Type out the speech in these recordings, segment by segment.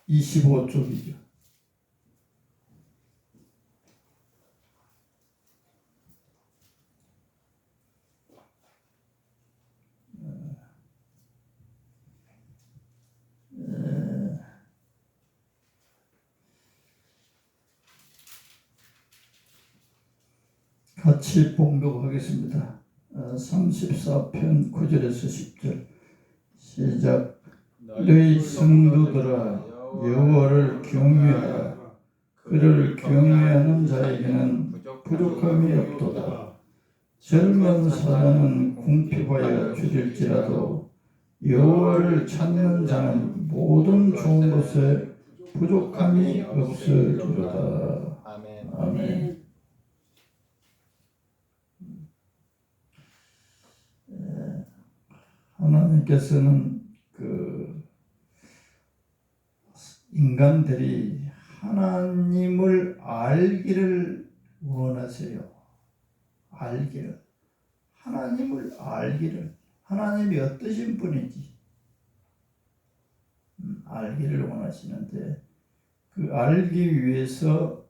125쪽이죠. 같이 봉독하겠습니다. 34편 9절에서 10절 시작. 너희 성도들아 여호와를 경외하라. 그를 경외하는 자에게는 부족함이 없도다. 젊은 사람은 궁핍하여 줄일지라도 여호와를 찾는 자는 모든 좋은 것에 부족함이 없으리로다. 아멘. 아멘. 하나님께서는 인간들이 하나님을 알기를 원하세요. 하나님을 알기를, 하나님이 어떠신 분인지 알기를 원하시는데, 그 알기 위해서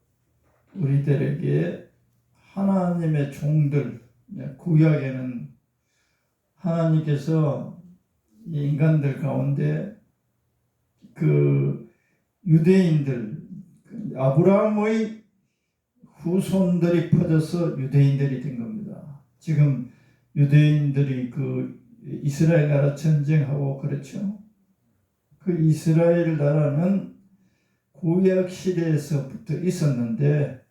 우리들에게 하나님의 종들, 구약에는 하나님께서 인간들 가운데 그 유대인들, 아브라함의 후손들이 퍼져서 유대인들이 된 겁니다. 지금 유대인들이 그 이스라엘 나라 전쟁하고 그렇죠. 그 이스라엘 나라는 구약 시대에서부터 있었는데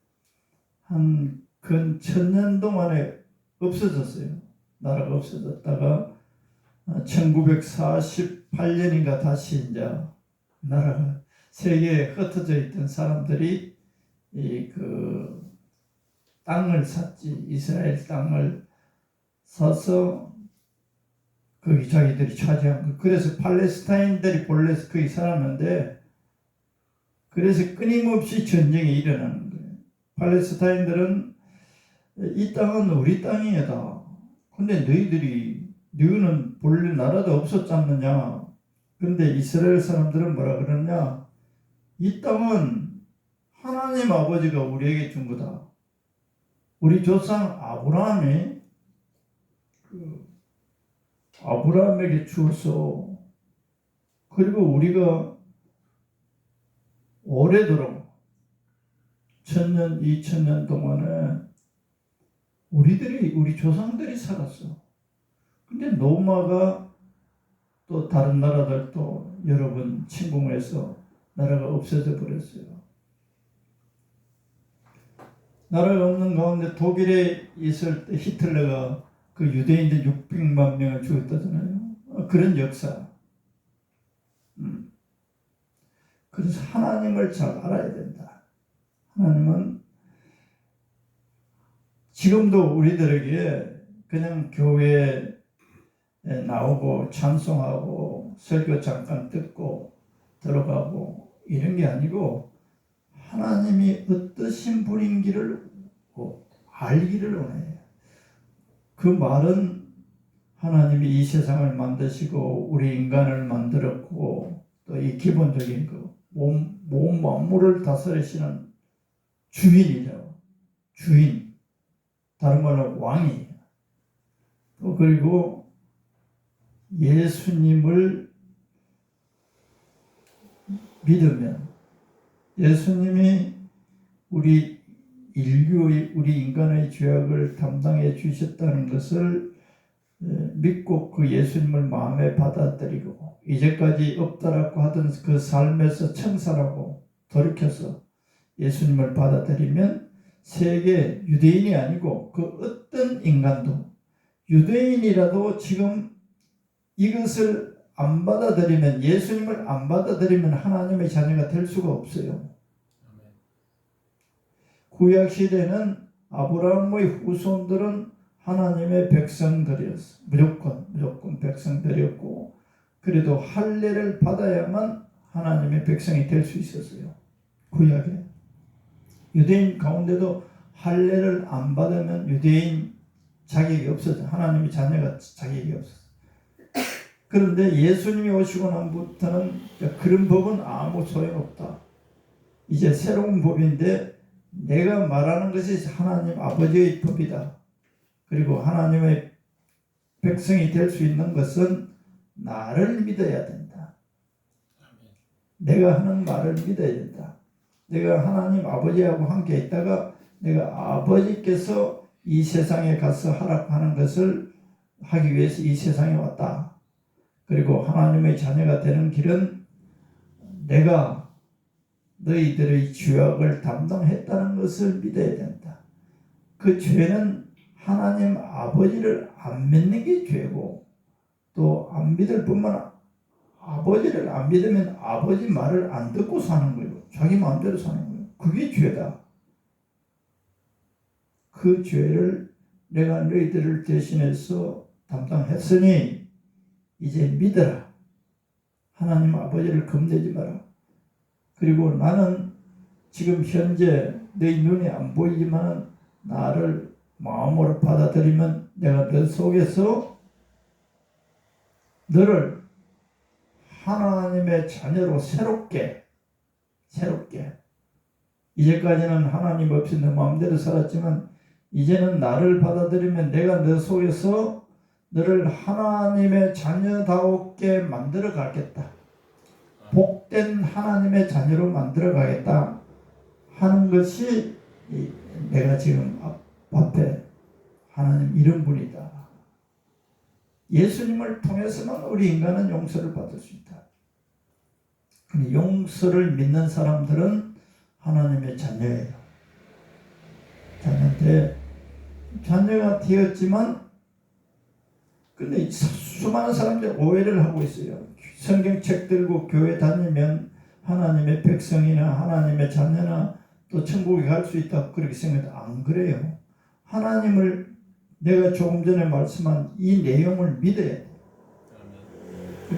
한 근 1000년 동안에 없어졌어요. 나라가 없어졌다가 1948년인가 다시 이제 나라가 세계에 흩어져 있던 사람들이 그 땅을 샀지. 이스라엘 땅을 사서 거기 자기들이 차지한 거. 그래서 팔레스타인들이 본래 거기 살았는데, 그래서 끊임없이 전쟁이 일어나는 거예요. 팔레스타인들은 이 땅은 우리 땅이다. 근데 너희는 본래 나라도 없었지 않느냐. 근데 이스라엘 사람들은 뭐라 그러냐. 이 땅은 하나님 아버지가 우리에게 준 거다. 우리 조상 아브라함에게 주었어. 그리고 우리가 오래도록 1000년, 2000년 동안에 우리 조상들이 살았어. 근데 로마가 또 다른 나라들도 여러 번 침공해서 나라가 없어져 버렸어요. 나라가 없는 가운데 독일에 있을 때 히틀러가 그 유대인들 600만 명을 죽였다잖아요. 그런 역사. 그래서 하나님을 잘 알아야 된다. 하나님은 지금도 우리들에게 그냥 교회에 나오고 찬송하고 설교 잠깐 듣고 들어가고 이런 게 아니고, 하나님이 어떠신 분인지를 알기를 원해요. 그 말은 하나님이 이 세상을 만드시고 우리 인간을 만들었고, 또 이 기본적인 몸 만물을 다스리시는 주인이죠. 주인. 다른 말로 왕이에요. 또 그리고 예수님을 믿으면, 예수님이 우리 인간의 죄악을 담당해 주셨다는 것을 믿고 그 예수님을 마음에 받아들이고, 이제까지 없다라고 하던 그 삶에서 청산하고 돌이켜서 예수님을 받아들이면, 세계 유대인이 아니고 그 어떤 인간도, 유대인이라도 지금 이것을 안 받아들이면, 예수님을 안 받아들이면 하나님의 자녀가 될 수가 없어요. 구약 시대는 아브라함의 후손들은 하나님의 백성들이었어. 무조건 백성들이었고, 그래도 할례를 받아야만 하나님의 백성이 될 수 있었어요. 구약에. 유대인 가운데도 할례를 안 받으면 유대인 자격이 없어져. 하나님의 자녀가 자격이 없었어. 그런데 예수님이 오시고 난부터는 그런 법은 아무 소용없다. 이제 새로운 법인데 내가 말하는 것이 하나님 아버지의 법이다. 그리고 하나님의 백성이 될 수 있는 것은 나를 믿어야 된다. 내가 하는 말을 믿어야 된다. 내가 하나님 아버지하고 함께 있다가 내가 아버지께서 이 세상에 가서 하락하는 것을 하기 위해서 이 세상에 왔다. 그리고 하나님의 자녀가 되는 길은 내가 너희들의 죄악을 담당했다는 것을 믿어야 된다. 그 죄는 하나님 아버지를 안 믿는 게 죄고, 또 안 믿을 뿐만 아버지를 안 믿으면 아버지 말을 안 듣고 사는 거예요. 자기 마음대로 사는 거예요. 그게 죄다. 그 죄를 내가 너희들을 대신해서 담당했으니 이제 믿어라. 하나님 아버지를 겁내지 마라. 그리고 나는 지금 현재 너희 눈에 안 보이지만 나를 마음으로 받아들이면 내가 너 속에서 너를 하나님의 자녀로 새롭게 이제까지는 하나님 없이 내 마음대로 살았지만 이제는 나를 받아들이면 내가 너 속에서 너를 하나님의 자녀다웠게 만들어 가겠다. 복된 하나님의 자녀로 만들어 가겠다 하는 것이 내가 지금 앞에 하나님 이런 분이다. 예수님을 통해서만 우리 인간은 용서를 받을 수 있다. 용서를 믿는 사람들은 하나님의 자녀예요. 자녀인데 자녀가 되었지만 근데 수많은 사람들이 오해를 하고 있어요. 성경책 들고 교회 다니면 하나님의 백성이나 하나님의 자녀나 또 천국에 갈 수 있다고 그렇게 생각해도 안 그래요. 하나님을 내가 조금 전에 말씀한 이 내용을 믿어야 돼요.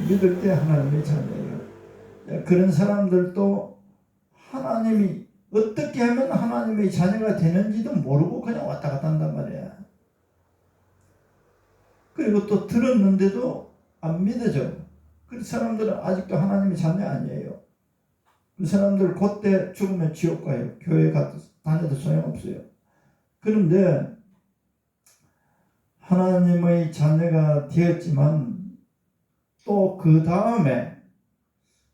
믿을 때 하나님의 자녀예요. 그런 사람들도 하나님이 어떻게 하면 하나님의 자녀가 되는지도 모르고 그냥 왔다 갔다 한단 말이야. 그리고 또 들었는데도 안 믿어져. 그 사람들은 아직도 하나님의 자녀 아니에요. 그 사람들 그때 죽으면 지옥 가요. 교회 다녀도 소용없어요. 그런데 하나님의 자녀가 되었지만 또 그 다음에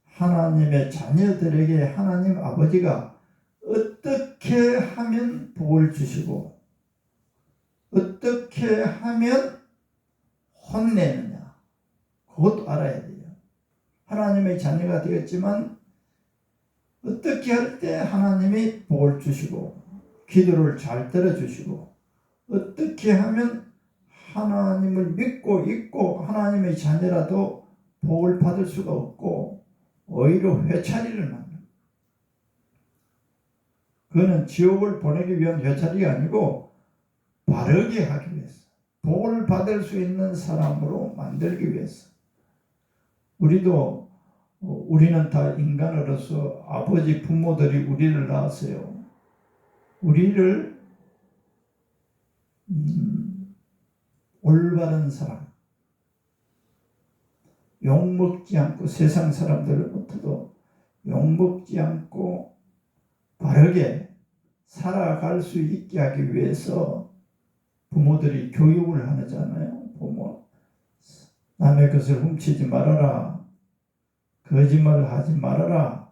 하나님의 자녀들에게 하나님 아버지가 어떻게 하면 복을 주시고 어떻게 하면 혼내느냐 그것도 알아야 돼요. 하나님의 자녀가 되었지만 어떻게 할 때 하나님이 복을 주시고 기도를 잘 들어주시고 어떻게 하면 하나님을 믿고 있고 하나님의 자녀라도 복을 받을 수가 없고 오히려 회차리를 만듭니다. 그거는 지옥을 보내기 위한 회차리가 아니고 바르게 하기 위해서 복을 받을 수 있는 사람으로 만들기 위해서. 우리는 다 인간으로서 아버지 부모들이 우리를 낳았어요. 우리를 올바른 사람, 욕먹지 않고 세상 사람들로부터도 욕먹지 않고 바르게 살아갈 수 있게 하기 위해서 부모들이 교육을 하잖아요. 부모 남의 것을 훔치지 말아라, 거짓말을 하지 말아라,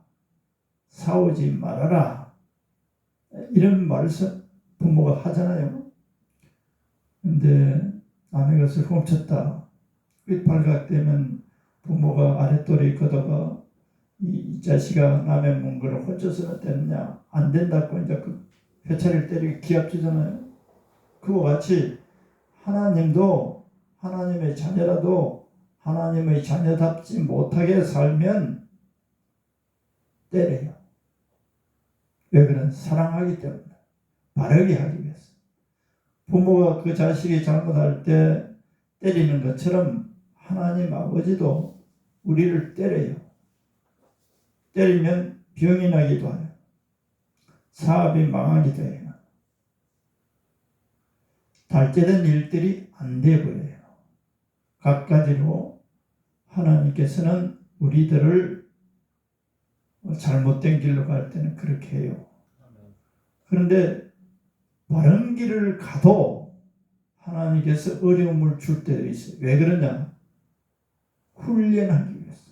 싸우지 말아라, 이런 말을 부모가 하잖아요. 근데 남의 것을 훔쳤다, 발각되면 부모가 아랫도리 걷어가 이 자식아 남의 문거를 훔쳐서는 되느냐, 안 된다고 이제 그 회차리를 때리고 기합주잖아요. 그와 같이 하나님도 하나님의 자녀라도 하나님의 자녀답지 못하게 살면 때려요. 왜 그런? 사랑하기 때문에, 바르게 하기 위해서. 부모가 그 자식이 잘못할 때 때리는 것처럼 하나님 아버지도 우리를 때려요. 때리면 병이 나기도 해요. 사업이 망하기도 해요. 달째된 일들이 안 돼 보여요. 갖가지로 하나님께서는 우리들을 잘못된 길로 갈 때는 그렇게 해요. 그런데 바른 길을 가도 하나님께서 어려움을 줄 때도 있어요. 왜 그러냐? 훈련하기 위해서.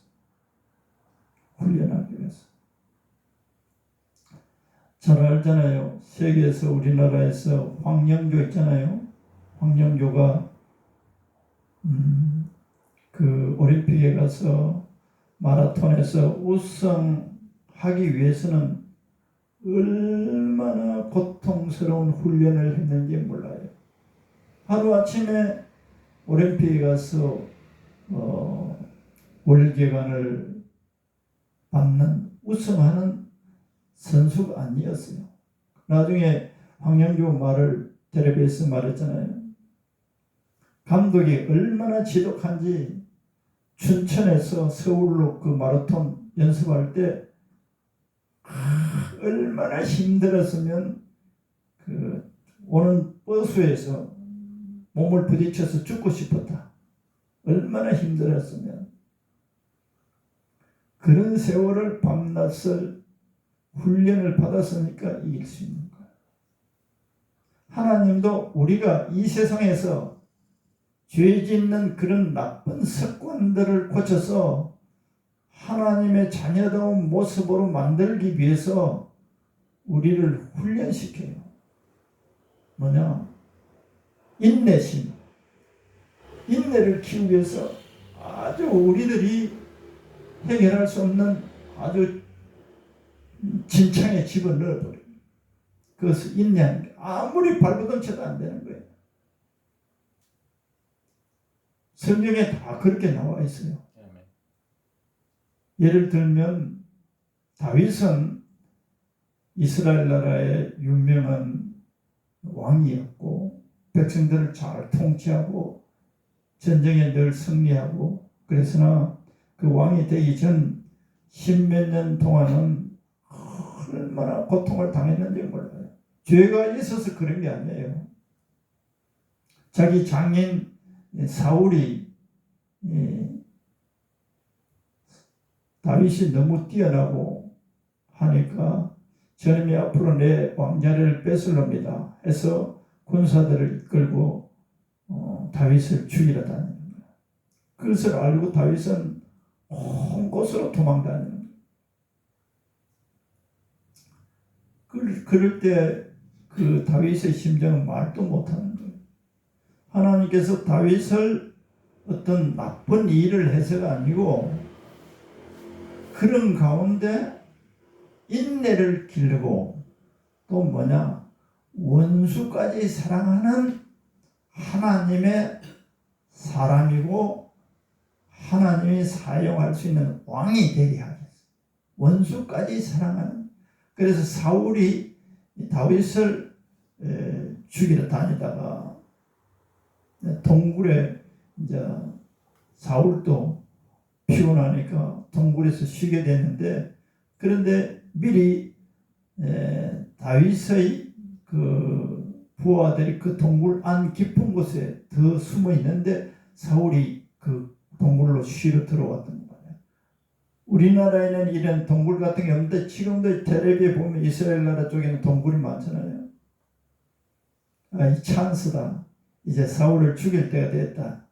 훈련하기 위해서. 잘 알잖아요. 세계에서 우리나라에서 황영조 있잖아요. 황영조가 그 올림픽에 가서 마라톤에서 우승하기 위해서는 얼마나 고통스러운 훈련을 했는지 몰라요. 하루아침에 올림픽에 가서 월계관을 받는 우승하는 선수가 아니었어요. 나중에 황영조 말을 텔레비에서 말했잖아요. 감독이 얼마나 지독한지 춘천에서 서울로 그 마라톤 연습할 때 얼마나 힘들었으면 그 오는 버스에서 몸을 부딪혀서 죽고 싶었다. 얼마나 힘들었으면 그런 세월을 밤낮을 훈련을 받았으니까 이길 수 있는 거예요. 하나님도 우리가 이 세상에서 죄 짓는 그런 나쁜 습관들을 고쳐서 하나님의 자녀다운 모습으로 만들기 위해서 우리를 훈련시켜요. 뭐냐? 인내심. 인내를 키우기 위해서 아주 우리들이 해결할 수 없는 아주 진창에 집어넣어버려요. 그것을 인내하는 게 아무리 발버둥 쳐도 안 되는 거예요. 성경에 다 그렇게 나와 있어요. 예를 들면 다윗은 이스라엘 나라의 유명한 왕이었고 백성들을 잘 통치하고 전쟁에 늘 승리하고 그래서나 그 왕이 되기 전 십몇 년 동안은 얼마나 고통을 당했는지 몰라요. 죄가 있어서 그런 게 아니에요. 자기 장인 사울이 다윗이 너무 뛰어나고 하니까 저놈이 앞으로 내 왕자를 뺏으렵니다 해서 군사들을 이끌고 다윗을 죽이러 다니는 거예요. 그것을 알고 다윗은 온 곳으로 도망다니는 거예요. 그럴 때 그 다윗의 심정은 말도 못하는 거예요. 하나님께서 다윗을 어떤 나쁜 일을 해서가 아니고 그런 가운데 인내를 기르고 또 뭐냐 원수까지 사랑하는 하나님의 사람이고 하나님이 사용할 수 있는 왕이 되게 하겠어요. 원수까지 사랑하는. 그래서 사울이 다윗을 죽이러 다니다가 동굴에 이제 사울도 피곤하니까 동굴에서 쉬게 됐는데 그런데 미리 다윗의 그 부하들이 그 동굴 안 깊은 곳에 더 숨어 있는데 사울이 그 동굴로 쉬러 들어왔던 거예요. 우리나라에는 이런 동굴 같은 게 없는데 지금도 텔레비에 보면 이스라엘 나라 쪽에는 동굴이 많잖아요. 이 찬스다. 이제 사울을 죽일 때가 됐다.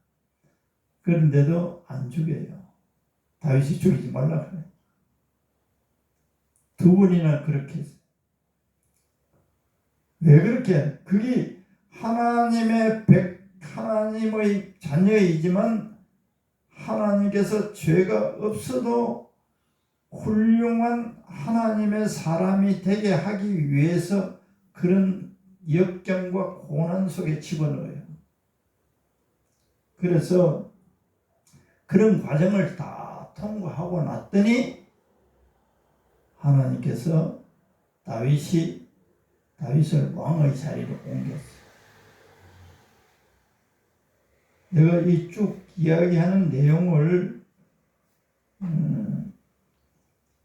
그런데도 안 죽여요. 다윗이 죽이지 말라 그래. 두 번이나 그렇게 했어요. 왜 그렇게? 그게 하나님의 자녀이지만 하나님께서 죄가 없어도 훌륭한 하나님의 사람이 되게 하기 위해서 그런 역경과 고난 속에 집어넣어요. 그래서 그런 과정을 다 통과하고 났더니 하나님께서 다윗을 왕의 자리로 옮겼어요. 내가 이 쭉 이야기하는 내용을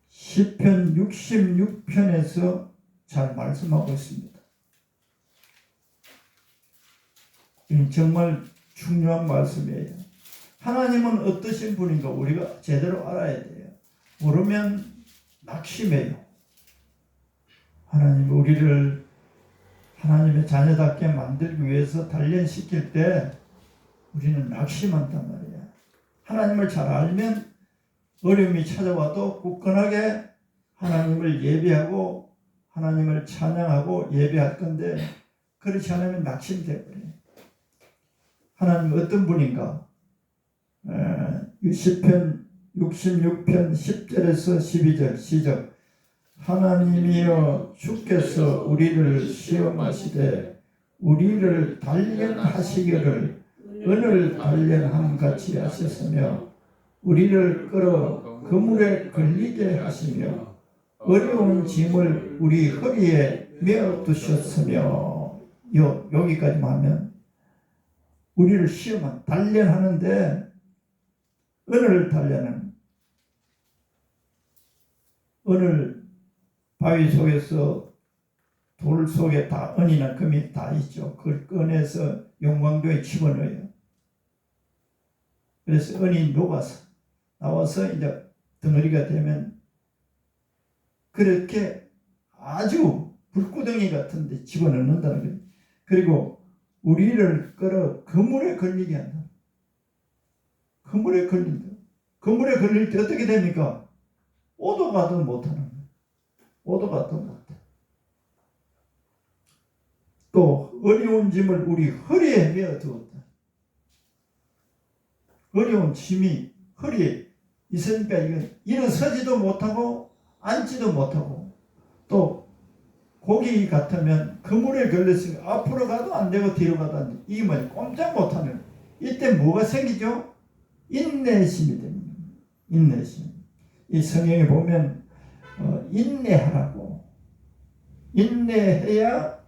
시편 66편에서 잘 말씀하고 있습니다. 이건 정말 중요한 말씀이에요. 하나님은 어떠신 분인가 우리가 제대로 알아야 돼요. 모르면 낙심해요. 하나님 우리를 하나님의 자녀답게 만들기 위해서 단련시킬 때 우리는 낙심한단 말이야. 하나님을 잘 알면 어려움이 찾아와도 굳건하게 하나님을 예배하고 하나님을 찬양하고 예배할 건데 그렇지 않으면 낙심돼 버려요. 하나님 어떤 분인가? 시편 66편 10절에서 12절 시작. 하나님이여 주께서 우리를 시험하시되 우리를 단련하시기를 은을 단련함 같이 하셨으며 우리를 끌어 그물에 걸리게 하시며 어려운 짐을 우리 허리에 메어 두셨으며 여기까지만 하면 우리를 시험한 단련하는데 은을 단련은 은을 바위 속에서 돌 속에 다 은이나 금이 다 있죠. 그걸 꺼내서 용광도에 집어넣어요. 그래서 은이 녹아서 나와서 이제 덩어리가 되면 그렇게 아주 불구덩이 같은데 집어넣는다는 거예요. 그리고 우리를 끌어 그물에 걸리게 한다. 그물에 걸린다. 그물에 걸릴 때 어떻게 됩니까? 오도 가도 못하는 거예요. 오도 가도 못해. 또 어려운 짐을 우리 허리에 메어 두었다. 어려운 짐이 허리에 있으니까 이건 일어서지도 못하고 앉지도 못하고 또 고기 같으면 그물에 걸렸으니까 앞으로 가도 안 되고 뒤로 가도 안 되고 이게 뭐냐 꼼짝 못하는 이때 뭐가 생기죠? 인내심이 됩니다. 인내심. 이 성경에 보면 인내하라고 인내해야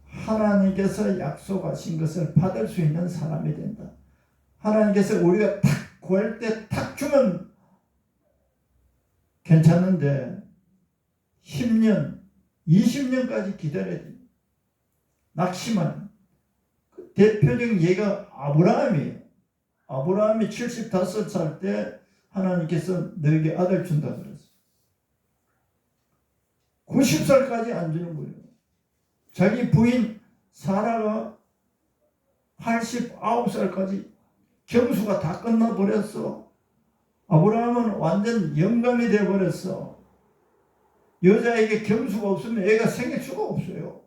하나님께서 약속하신 것을 받을 수 있는 사람이 된다. 하나님께서 우리가 탁 구할 때 탁 주면 괜찮은데 10년, 20년까지 기다려야 돼. 낙심한 그 대표적인 예가 아브라함이에요. 아브라함이 75살 때 하나님께서 너에게 아들 준다 그랬어요. 90살까지 안 주는 거예요. 자기 부인 사라가 89살까지 경수가 다 끝나버렸어. 아브라함은 완전 영감이 되어버렸어. 여자에게 경수가 없으면 애가 생길 수가 없어요.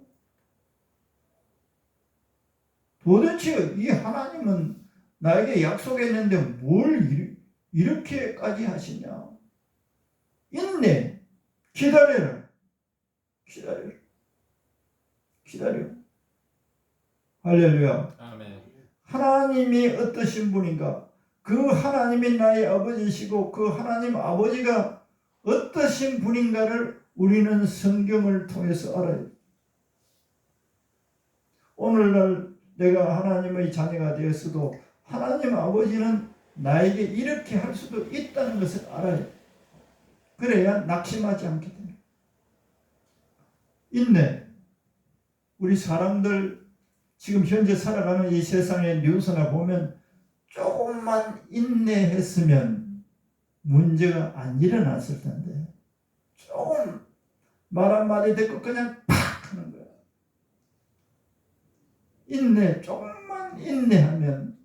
도대체 이 하나님은 나에게 약속했는데 뭘 이렇게까지 하시냐. 인내. 기다려라. 기다려. 할렐루야. 아멘. 하나님이 어떠신 분인가? 그 하나님이 나의 아버지시고 그 하나님 아버지가 어떠신 분인가를 우리는 성경을 통해서 알아요. 오늘날 내가 하나님의 자녀가 되었어도 하나님 아버지는 나에게 이렇게 할 수도 있다는 것을 알아요. 그래야 낙심하지 않게 됩니다. 인내. 우리 사람들 지금 현재 살아가는 이 세상의 뉴스나 보면 조금만 인내했으면 문제가 안 일어났을 텐데 조금 말 한마디 듣고 그냥 팍 하는 거야. 조금만 인내하면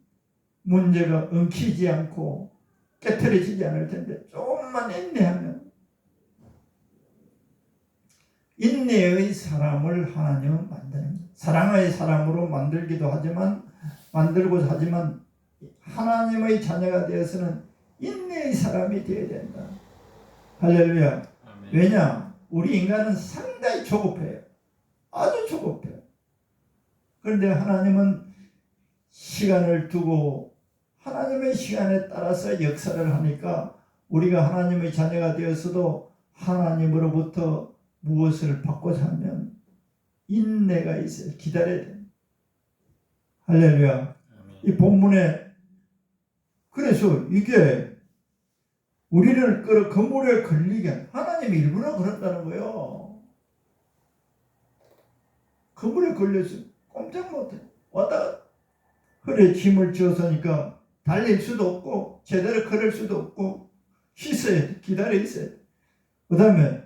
문제가 엉키지 않고 깨트려지지 않을 텐데 조금만 인내하면 인내의 사람을 하나님은 만드는 거예요. 사랑의 사람으로 만들기도 하지만 만들고자 하지만 하나님의 자녀가 되어서는 인내의 사람이 되어야 된다. 할렐루야. 아멘. 왜냐? 우리 인간은 상당히 조급해요. 아주 조급해요. 그런데 하나님은 시간을 두고 하나님의 시간에 따라서 역사를 하니까 우리가 하나님의 자녀가 되었어도 하나님으로부터 무엇을 받고자 하면 인내가 있어요. 기다려야 돼요. 할렐루야. 아멘. 이 본문에 그래서 이게 우리를 끌어 그물에 걸리게 하나님이 일부러 그런다는 거예요. 그물에 걸려서 꼼짝 못해. 왔다가 허리에 짐을 지어서니까 달릴 수도 없고 제대로 걸을 수도 없고 있어야 돼. 기다려 있어야 돼. 그 다음에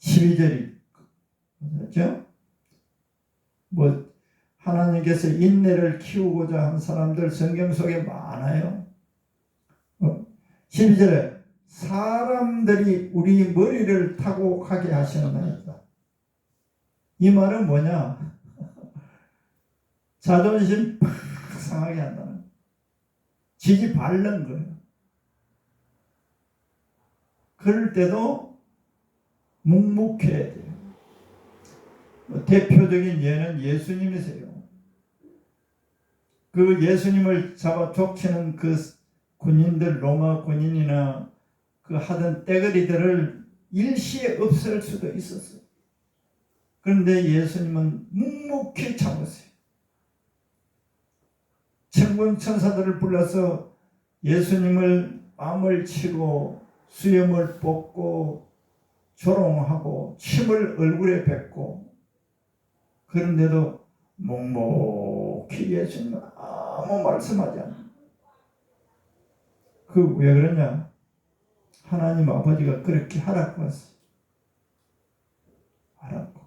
12절이 그렇죠? 뭐 하나님께서 인내를 키우고자 한 사람들 성경 속에 많아요. 12절에 사람들이 우리 머리를 타고 가게 하시나이다. 이 말은 뭐냐? 자존심 팍 상하게 한다는 거예요. 지지 바른 거예요. 그럴 때도 묵묵해야 돼요. 대표적인 예는 예수님이세요. 그 예수님을 잡아 족치는 그 군인들, 로마 군인이나 그 하던 떼거리들을 일시에 없앨 수도 있었어요. 그런데 예수님은 묵묵히 참으세요. 천군 천사들을 불러서 예수님을 뺨을 치고 수염을 뽑고 조롱하고 침을 얼굴에 뱉고 그런데도 묵묵히 예수님은 아무 말씀하지 않아요. 그 왜 그러냐? 하나님 아버지가 그렇게 하라고 했어요. 하라고.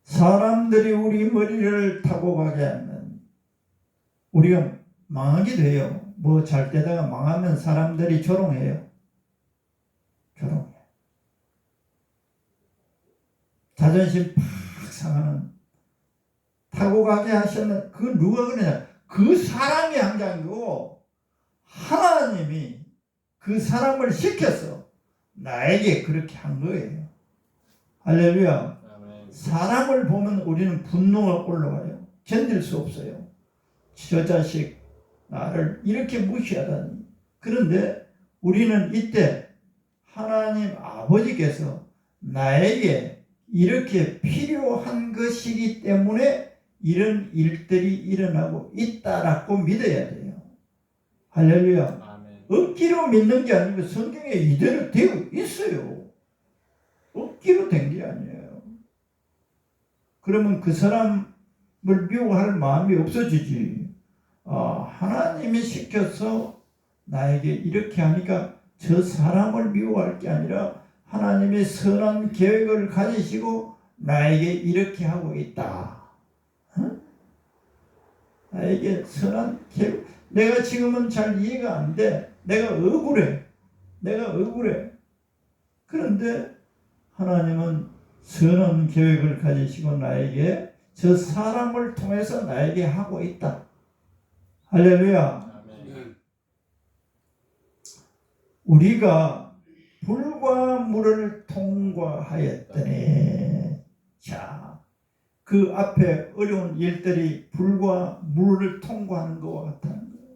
사람들이 우리 머리를 타고 가게 하면 우리가 망하게 돼요. 뭐 잘 되다가 망하면 사람들이 조롱해요. 조롱해. 자존심 팍 상하는 타고 가게 하시는 그 누가 그러냐? 그 사람이 한 게 아니고 하나님이 그 사람을 시켜서 나에게 그렇게 한 거예요. 할렐루야. 사람을 보면 우리는 분노가 올라와요. 견딜 수 없어요. 저 자식 나를 이렇게 무시하다니. 그런데 우리는 이때 하나님 아버지께서 나에게 이렇게 필요한 것이기 때문에 이런 일들이 일어나고 있다라고 믿어야 돼요. 할렐루야. 아멘. 억지로 믿는 게 아니고 성경에 이대로 되어 있어요. 억지로 된 게 아니에요. 그러면 그 사람을 미워할 마음이 없어지지. 하나님이 시켜서 나에게 이렇게 하니까 저 사람을 미워할 게 아니라 하나님이 선한 계획을 가지시고 나에게 이렇게 하고 있다. 나에게 선한 계획. 내가 지금은 잘 이해가 안 돼. 내가 억울해. 그런데 하나님은 선한 계획을 가지시고 나에게 저 사람을 통해서 나에게 하고 있다. 할렐루야. 아멘. 우리가 불과 물을 통과하였더니 자, 그 앞에 어려운 일들이 불과 물을 통과하는 것과 같다는 거예요.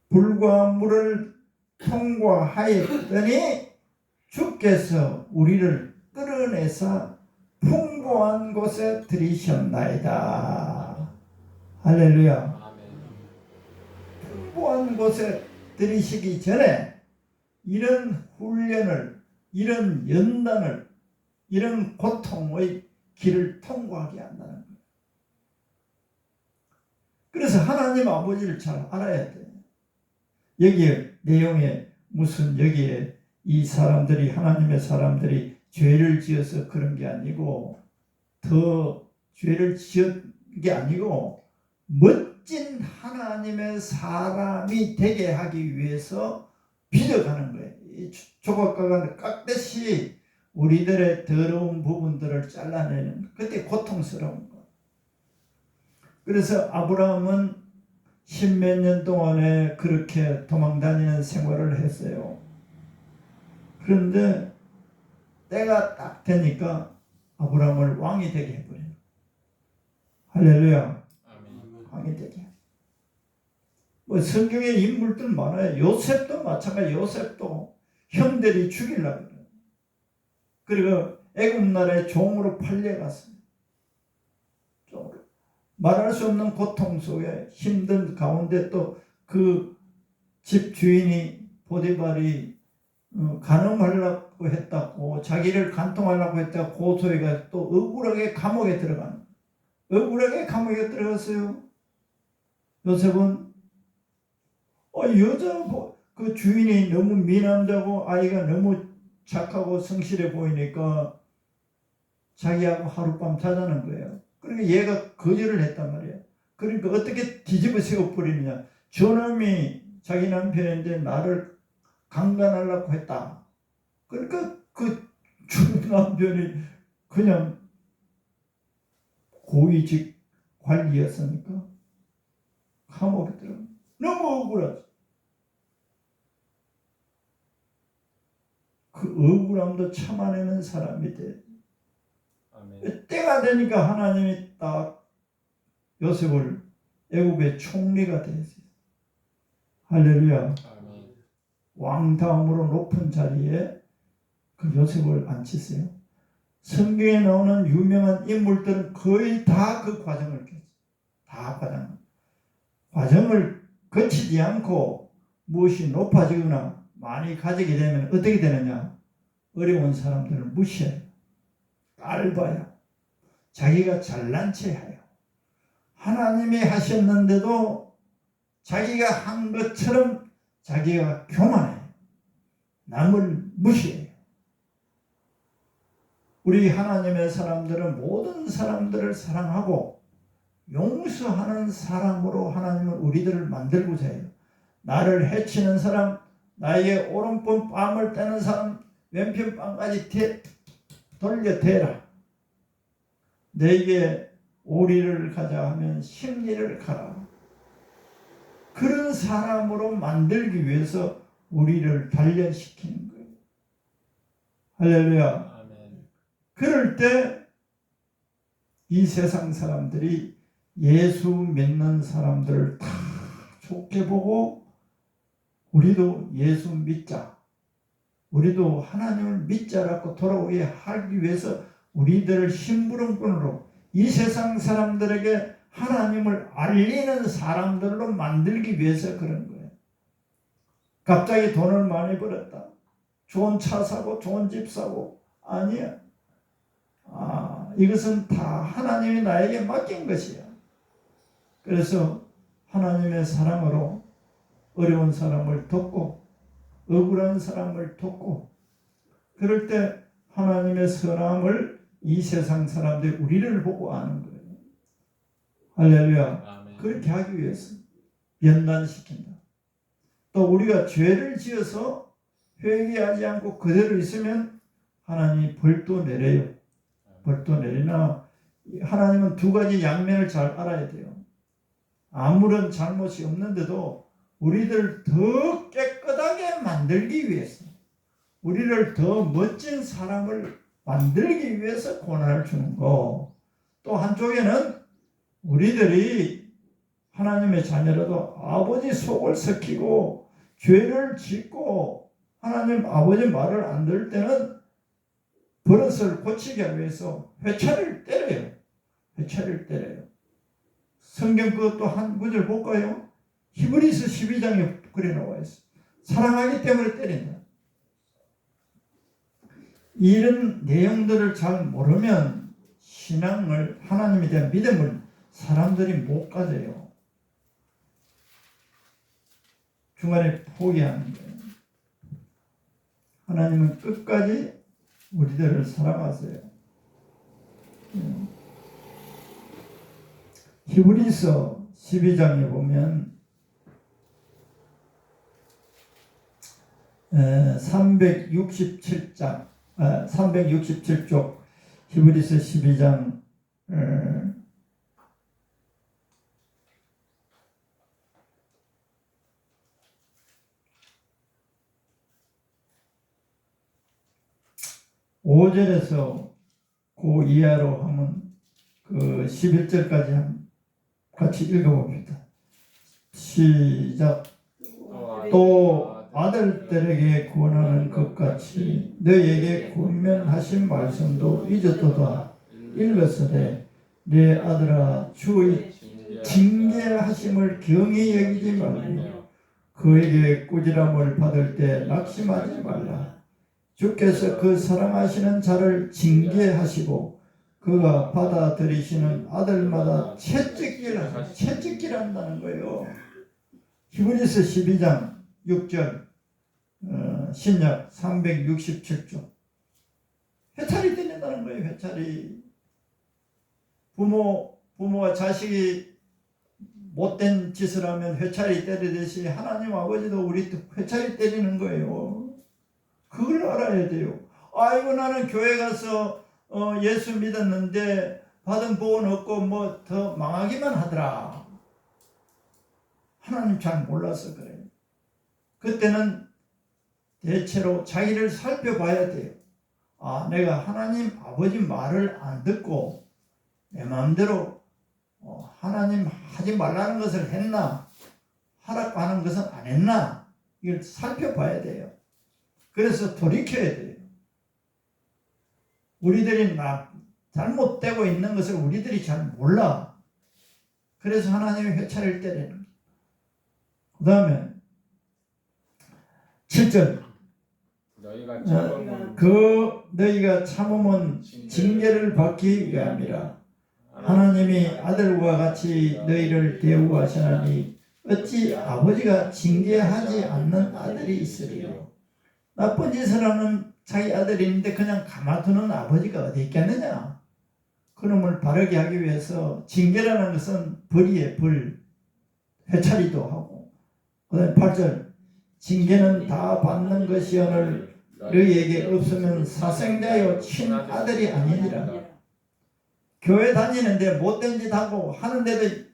불과 물을 통과하였더니 주께서 우리를 끌어내사 풍부한 곳에 들이셨나이다. 할렐루야. 풍부한 곳에 들이시기 전에 이런 훈련을, 이런 연단을, 이런 고통의 길을 통과하게 한다는 거예요. 그래서 하나님 아버지를 잘 알아야 돼요. 여기에 내용에 무슨 여기에 이 사람들이 하나님의 사람들이 죄를 지어서 그런 게 아니고 더 죄를 지은 게 아니고 멋진 하나님의 사람이 되게 하기 위해서 빚어가는 거예요. 이 조각가가 깎듯이 우리들의 더러운 부분들을 잘라내는 그때 고통스러운 거. 그래서 아브라함은 10몇 년 동안에 그렇게 도망다니는 생활을 했어요. 그런데 때가 딱 되니까 아브라함을 왕이 되게 해버려요. 할렐루야. 아멘. 왕이 되게. 뭐 성경에 인물들 많아요. 요셉도 마찬가지. 요셉도 형들이 죽이려고 그래요. 그리고 애굽 나라의 종으로 팔려갔어요. 종으로. 말할 수 없는 고통 속에 힘든 가운데 또 그 집 주인이 보디발이 간음하려고 했다고 자기를 간통하려고 했다고 고소해가 또 억울하게 감옥에 들어가는. 억울하게 감옥에 들어갔어요. 요셉은 여자 그 주인이 너무 미남자고 아이가 너무 착하고 성실해 보이니까 자기하고 하룻밤 자자는 거예요. 그러니까 얘가 거절을 했단 말이에요. 그러니까 어떻게 뒤집어 세워버리느냐. 저놈이 자기 남편인데 나를 강간하려고 했다. 그러니까 그 주 남편이 그냥 고위직 관리였으니까 감옥에 들어. 너무 억울하죠. 그 억울함도 참아내는 사람이 돼. 아멘. 때가 되니까 하나님이 딱 요셉을 애굽의 총리가 되었어요. 할렐루야. 아멘. 왕 다음으로 높은 자리에 그 요셉을 앉히세요. 성경에 나오는 유명한 인물들은 거의 다 그 과정을 겪었어요. 다 과정을 거치지 않고 무엇이 높아지거나 많이 가지게 되면 어떻게 되느냐. 어려운 사람들을 무시해요. 깔봐요. 자기가 잘난 체해요. 하나님이 하셨는데도 자기가 한 것처럼 자기가 교만해요. 남을 무시해요. 우리 하나님의 사람들은 모든 사람들을 사랑하고 용서하는 사람으로 하나님은 우리들을 만들고자 해요. 나를 해치는 사람, 나에게 오른편 뺨을 떼는 사람 왼편 뺨까지 돌려 대라. 내게 오리를 가자 하면 십리를 가라. 그런 사람으로 만들기 위해서 우리를 단련시키는 거예요. 할렐루야. 아멘. 그럴 때 이 세상 사람들이 예수 믿는 사람들을 다 좋게 보고 우리도 예수 믿자. 우리도 하나님을 믿자라고 돌아오게 하기 위해서 우리들을 심부름꾼으로 이 세상 사람들에게 하나님을 알리는 사람들로 만들기 위해서 그런 거예요. 갑자기 돈을 많이 벌었다. 좋은 차 사고 좋은 집 사고 아니야. 이것은 다 하나님이 나에게 맡긴 것이야. 그래서 하나님의 사랑으로 어려운 사람을 돕고 억울한 사람을 돕고 그럴 때 하나님의 선함을 이 세상 사람들이 우리를 보고 아는 거예요. 할렐루야. 아멘. 그렇게 하기 위해서 연단시킨다. 또 우리가 죄를 지어서 회개하지 않고 그대로 있으면 하나님이 벌도 내려요. 벌도 내리나 하나님은 두 가지 양면을 잘 알아야 돼요. 아무런 잘못이 없는데도 우리를 더 깨끗하게 만들기 위해서 우리를 더 멋진 사람을 만들기 위해서 고난을 주는 거. 또 한쪽에는 우리들이 하나님의 자녀라도 아버지 속을 썩히고 죄를 짓고 하나님 아버지 말을 안 들을 때는 버릇을 고치기 위해서 회차를 때려요. 회차를 때려요. 성경 그것도 한 구절 볼까요? 히브리서 12장에 그래 나와 있어요. 사랑하기 때문에 때린다. 이런 내용들을 잘 모르면 신앙을 하나님에 대한 믿음을 사람들이 못 가져요. 중간에 포기하는 거예요. 하나님은 끝까지 우리들을 사랑하세요. 히브리서 12장에 보면 367쪽 히브리서 12장 5절에서 그 이하로 하면 그 11절까지 같이 읽어봅니다. 시작. 또 아들들에게 구원하는 것 같이 너희에게 권면하신 말씀도 잊었도다. 읽었으되 내 아들아 주의 징계하심을 경히 여기지 말고 그에게 꾸지람을 받을 때 낙심하지 말라. 주께서 그 사랑하시는 자를 징계하시고 그가 받아들이시는 아들마다 채찍질 한다는 거예요. 히브리서 12장 6절 신약 367조 회차리 때린다는 거예요. 회차리. 부모가 자식이 못된 짓을 하면 회차리 때리듯이 하나님 아버지도 우리 회차리 때리는 거예요. 그걸 알아야 돼요. 아이고 나는 교회 가서 예수 믿었는데 받은 복은 없고 뭐 더 망하기만 하더라. 하나님 잘 몰라서 그래요. 그때는 대체로 자기를 살펴봐야 돼요. 아, 내가 하나님 아버지 말을 안 듣고 내 마음대로 하나님 하지 말라는 것을 했나, 하라고 하는 것은 안 했나, 이걸 살펴봐야 돼요. 그래서 돌이켜야 돼요. 우리들이 잘못되고 있는 것을 우리들이 잘 몰라. 그래서 하나님이 회차를 때리는 거예요. 그 다음에 7절 너희가 참음은 징계를 받기 위함이라. 하나님이 아들과 같이 너희를 대우하시나니 어찌 아버지가 징계하지 않는 아들이 있으리요. 나쁜 짓을 하는 자기 아들이 있는데 그냥 가만두는 아버지가 어디 있겠느냐. 그놈을 바르게 하기 위해서 징계라는 것은 벌이에 벌, 회차리도 하고. 그 다음에 8절 징계는 다 받는 것이오늘 너희에게 없으면 사생자여 친아들이 아니니라. 교회 다니는데 못된 짓 하고 하는데도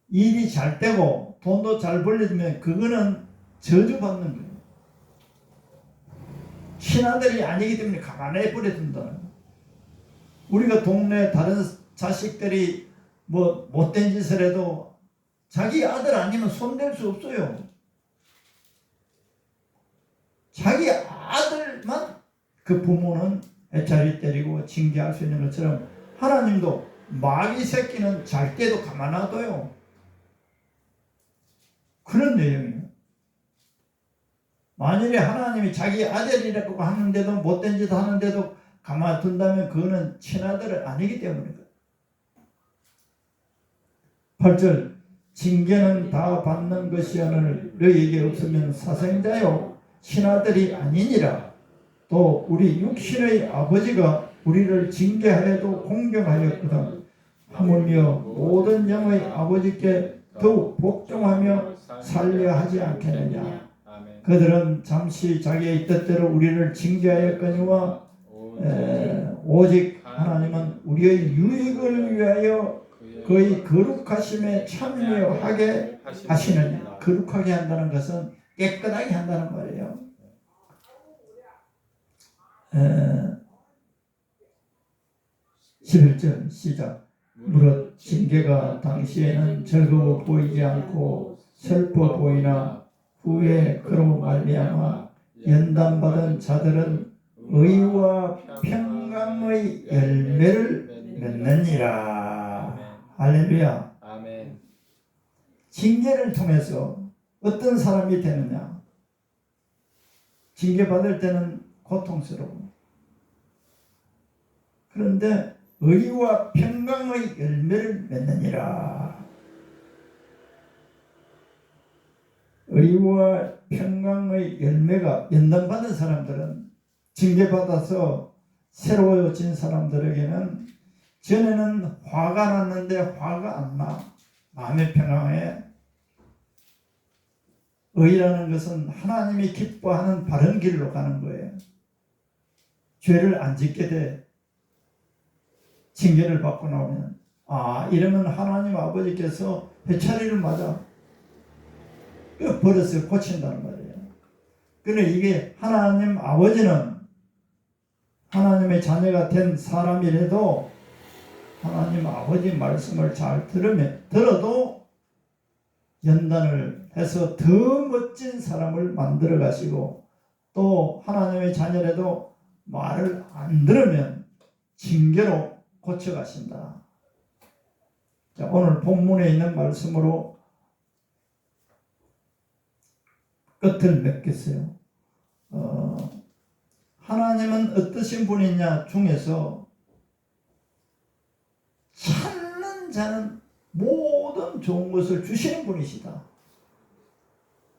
일이 잘 되고 돈도 잘 벌려주면 그거는 저주받는 거예요. 친아들이 아니기 때문에 가만히 버려둔다는 거예요. 우리가 동네 다른 자식들이 뭐 못된 짓을 해도 자기 아들 아니면 손댈 수 없어요. 자기 아들만 그 부모는 애차리 때리고 징계할 수 있는 것처럼 하나님도 마귀 새끼는 잘 때도 가만 놔둬요. 그런 내용이에요. 만일에 하나님이 자기 아들이라고 하는데도 못된 짓 하는데도 가만 둔다면 그거는 친아들 아니기 때문이다. 8절 징계는 다 받는 것이오늘 너희에게 없으면 사생자요 친아들이 아니니라. 또 우리 육신의 아버지가 우리를 징계하여도 공경하였거든 하물며 모든 영의 아버지께 더욱 복종하며 살려 하지 않겠느냐. 그들은 잠시 자기의 뜻대로 우리를 징계하였거니와 오직 하나님은 우리의 유익을 위하여 그의 거룩하심에 참여하게 하시느냐. 거룩하게 한다는 것은 깨끗하게 한다는 말이에요. 11절 시작. 무릇 징계가 당시에는 즐거워 보이지 않고 슬퍼 보이나 후에 그로 말미암아 연단받은 자들은 의와 평강의 열매를 맺느니라. 할렐루야. 아멘. 징계를 통해서 어떤 사람이 되느냐. 징계받을 때는 고통스러워. 그런데 의와 평강의 열매를 맺느니라. 의와 평강의 열매가 연단받은 사람들은 징계받아서 새로워진 사람들에게는 전에는 화가 났는데 화가 안 나. 마음의 평강에. 의라는 것은 하나님이 기뻐하는 바른 길로 가는 거예요. 죄를 안 짓게 돼. 징계를 받고 나오면 이러면 하나님 아버지께서 회차리를 맞아 그 버릇을 고친다는 말이에요. 그런데 이게 하나님 아버지는 하나님의 자녀가 된 사람이라도 하나님 아버지 말씀을 잘 들어도 연단을 해서 더 멋진 사람을 만들어 가시고, 또 하나님의 자녀라도 말을 안 들으면 징계로 고쳐 가신다. 자, 오늘 본문에 있는 말씀으로 끝을 맺겠어요. 하나님은 어떠신 분이냐 중에서 자는 모든 좋은 것을 주시는 분이시다.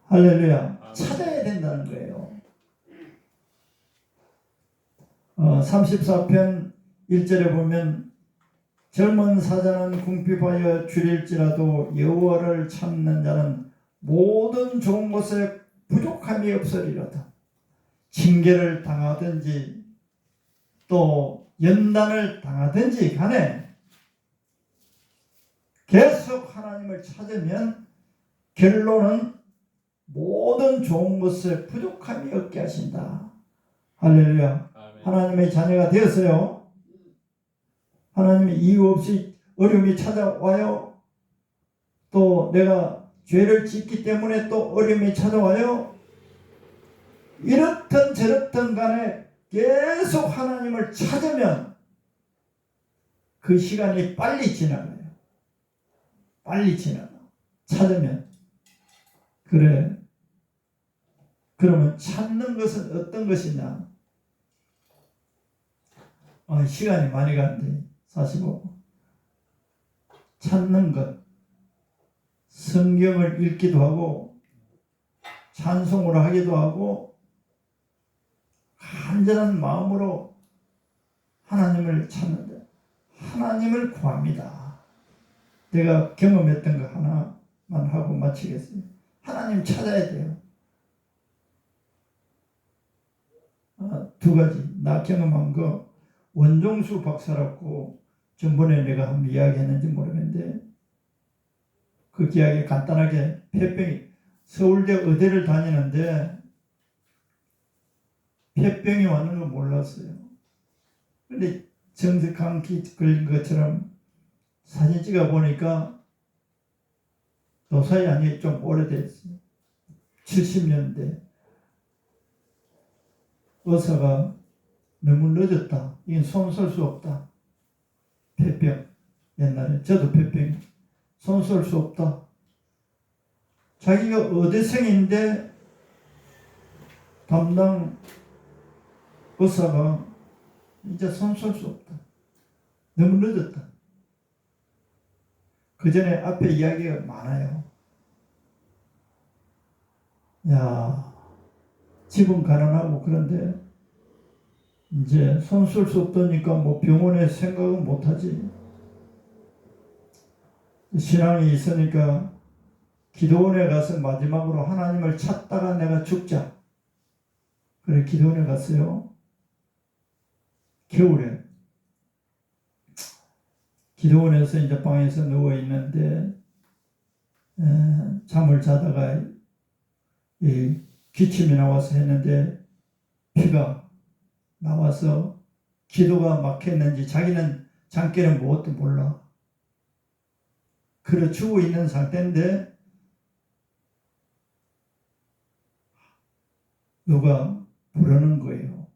할렐루야. 찾아야 된다는 거예요. 34편 1절에 보면 젊은 사자는 궁핍하여 줄일지라도 여호와를 찾는 자는 모든 좋은 것에 부족함이 없으리로다. 징계를 당하든지 또 연단을 당하든지 간에 계속 하나님을 찾으면 결론은 모든 좋은 것에 부족함이 없게 하신다. 할렐루야. 아멘. 하나님의 자녀가 되었어요. 하나님이 이유 없이 어려움이 찾아와요. 또 내가 죄를 짓기 때문에 또 어려움이 찾아와요. 이렇든 저렇든 간에 계속 하나님을 찾으면 그 시간이 빨리 지나가요. 빨리 지나가. 찾으면. 그래. 그러면 찾는 것은 어떤 것이냐? 시간이 많이 가는데 45. 찾는 것. 성경을 읽기도 하고 찬송을 하기도 하고 간절한 마음으로 하나님을 찾는데 하나님을 구합니다. 내가 경험했던 거 하나만 하고 마치겠습니다. 하나님 찾아야 돼요. 두 가지 나 경험한 거 원종수 박사라고 전번에 내가 한번 이야기했는지 모르겠는데 그 이야기 간단하게 폐병이 서울대 의대를 다니는데 폐병이 왔는 거 몰랐어요. 근데 정색감기 걸린 것처럼 사진 찍어 보니까 노사이 아니 좀 오래됐어요. 70년대 의사가 너무 늦었다. 이건 손 쓸 수 없다. 폐병. 옛날에 저도 폐병. 손 쓸 수 없다. 자기가 의대생인데 담당 의사가 이제 손 쓸 수 없다. 너무 늦었다. 그 전에 앞에 이야기가 많아요. 야, 집은 가난하고 그런데 이제 손 쓸 수 없다니까 뭐 병원에 생각은 못하지. 신앙이 있으니까 기도원에 가서 마지막으로 하나님을 찾다가 내가 죽자. 그래 기도원에 갔어요. 겨울에 기도원에서 이제 방에서 누워 있는데 잠을 자다가 이 기침이 나와서 했는데 피가 나와서 기도가 막혔는지 자기는 잠결에 무엇도 몰라. 그래 죽어 있는 상태인데 누가 부르는 거예요.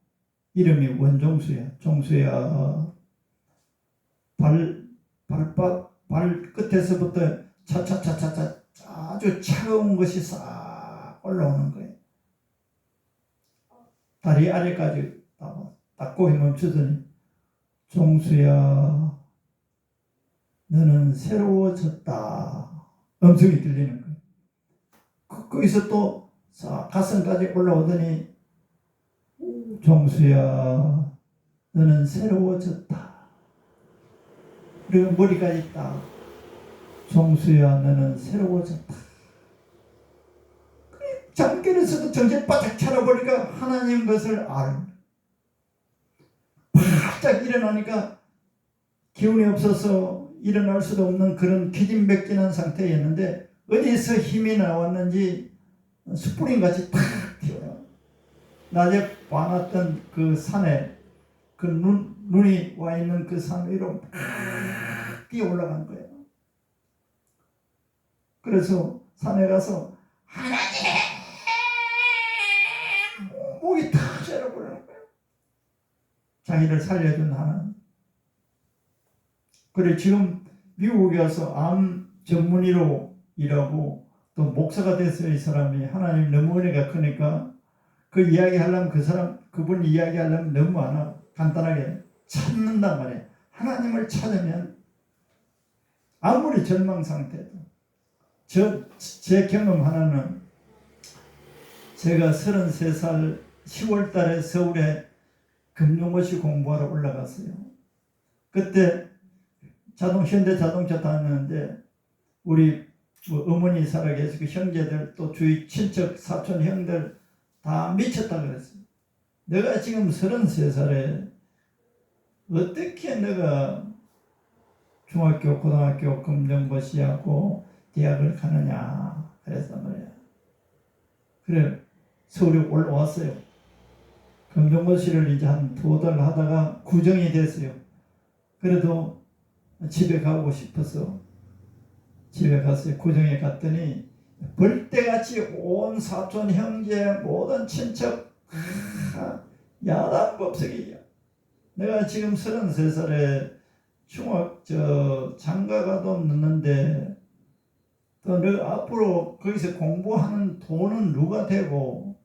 이름이 원종수야. 종수야. 발 끝에서부터 차차차차차 아주 차가운 것이 싹 올라오는 거예요. 다리 아래까지 딱 거기 멈추더니 종수야 너는 새로워졌다. 음성이 들리는 거예요. 거기서 또 싹 가슴까지 올라오더니 종수야 너는 새로워졌다. 그리고 머리까지 딱 종수야 너는 새로워졌다. 잠결에서도 정신 바짝 차려보니까 하나님 것을 알아. 바짝 일어나니까 기운이 없어서 일어날 수도 없는 그런 기진맥진한 상태였는데 어디서 힘이 나왔는지 스프링같이 탁 튀어요. 낮에 봐놨던 그 산에 그 눈이 와 있는 그 산 위로 팍 뛰어 올라간 거예요. 그래서 산에 가서 하나님 목이 탁 절어버리는 거예요. 자기를 살려준 하나님. 그래 지금 미국에 와서 암 전문의로 일하고 또 목사가 됐어요. 이 사람이 하나님 너무 은혜가 크니까 그 이야기 하려면 그분 이야기 하려면 너무 많아. 간단하게 찾는단 말이에요. 하나님을 찾으면 아무리 절망 상태도. 제 경험 하나는 제가 33살 10월 달에 서울에 금융고시 공부하러 올라갔어요. 그때 현대 자동차 다녔는데 우리 어머니 살아계시고 형제들 또 주위 친척 사촌 형들 다 미쳤다 그랬어요. 내가 지금 33살에 어떻게 내가 중학교 고등학교 검정고시하고 대학을 가느냐 그래서 말이야. 그래 서울에 올라왔어요. 검정고시를 이제 한 2달 하다가 구정이 됐어요. 그래도 집에 가고 싶어서 집에 갔어요. 구정에 갔더니 벌떼같이 온 사촌 형제 모든 친척 야단법석이야. 내가 지금 33살에 장가가도 늦는데 또 내가 앞으로 거기서 공부하는 돈은 누가 되고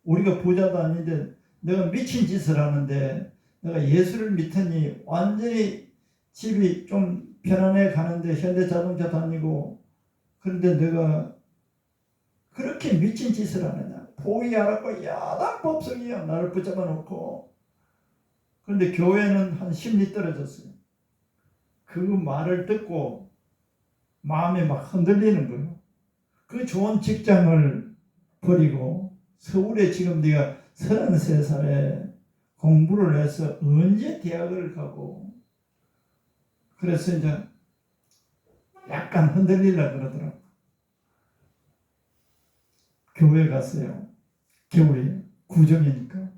우리가 부자도 아닌데 내가 미친 짓을 하는데 내가 예수를 믿더니 완전히 집이 좀 편안해 가는데 현대자동차 다니고 그런데 내가 그렇게 미친 짓을 하느냐. 포기하라고 야단법석이야. 나를 붙잡아 놓고. 그런데 교회는 한 10리 떨어졌어요. 그 말을 듣고 마음이 막 흔들리는 거예요. 그 좋은 직장을 버리고 서울에 지금 네가 33살에 공부를 해서 언제 대학을 가고 그래서 이제 약간 흔들리려고 그러더라고. 교회 갔어요. 겨울에 구정이니까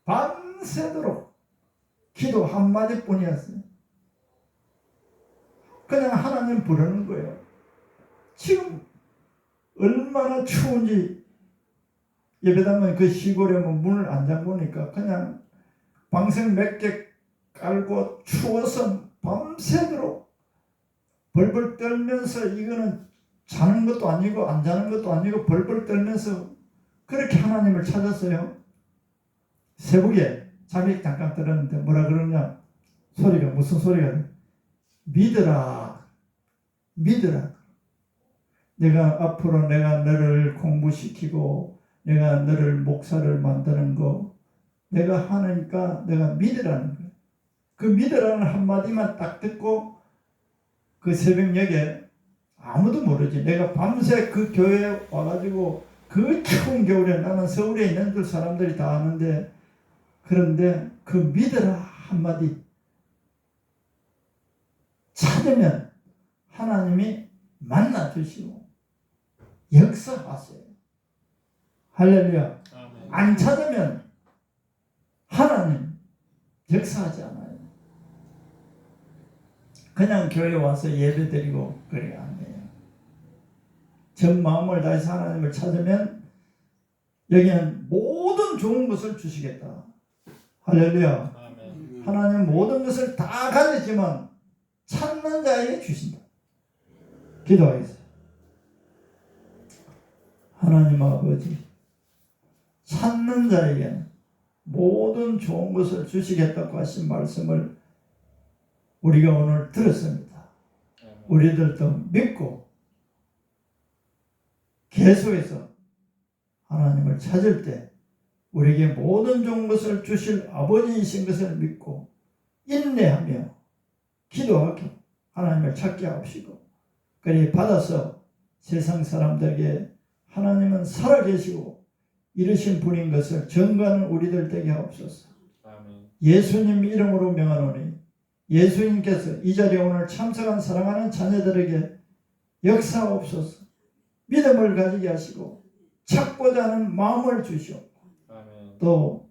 밤새도록 기도 한마디뿐이었어요. 그냥 하나님 부르는 거예요. 지금 얼마나 추운지 예배당은 그 시골에 문을 안 잠그니까 그냥 방석 몇 개 깔고 추워서 밤새도록 벌벌 떨면서 이거는 자는 것도 아니고 안 자는 것도 아니고 벌벌 떨면서 그렇게 하나님을 찾았어요. 새벽에 잠이 잠깐 들었는데 뭐라 그러냐 소리가 무슨 소리가 믿으라 믿으라. 내가 앞으로 내가 너를 공부시키고 내가 너를 목사를 만드는 거 내가 하니까 내가 믿으라는 거예요. 그 믿으라는 한마디만 딱 듣고 그 새벽녘에 아무도 모르지. 내가 밤새 그 교회에 와가지고 그 추운 겨울에 나는 서울에 있는 줄 사람들이 다 아는데 그런데 그 믿으라 한마디 찾으면 하나님이 만나주시고 역사하세요. 할렐루야. 안 찾으면 하나님 역사하지 않아요. 그냥 교회 와서 예배드리고 그래 안 돼요. 전 마음을 다해서 하나님을 찾으면 여기는 모든 좋은 것을 주시겠다. 할렐루야. 아멘. 하나님 모든 것을 다 가졌지만 찾는 자에게 주신다. 기도하겠습니다. 하나님 아버지 찾는 자에게 모든 좋은 것을 주시겠다고 하신 말씀을 우리가 오늘 들었습니다. 우리들도 믿고 계속해서 하나님을 찾을 때 우리에게 모든 좋은 것을 주실 아버지이신 것을 믿고 인내하며 기도하고 하나님을 찾게 하옵시고 그리 받아서 세상 사람들에게 하나님은 살아계시고 이르신 분인 것을 증거하는 우리들 되게 하옵소서. 아멘. 예수님 이름으로 명하노니 예수님께서 이 자리에 오늘 참석한 사랑하는 자녀들에게 역사하옵소서. 믿음을 가지게 하시고 찾고자 하는 마음을 주시옵고 또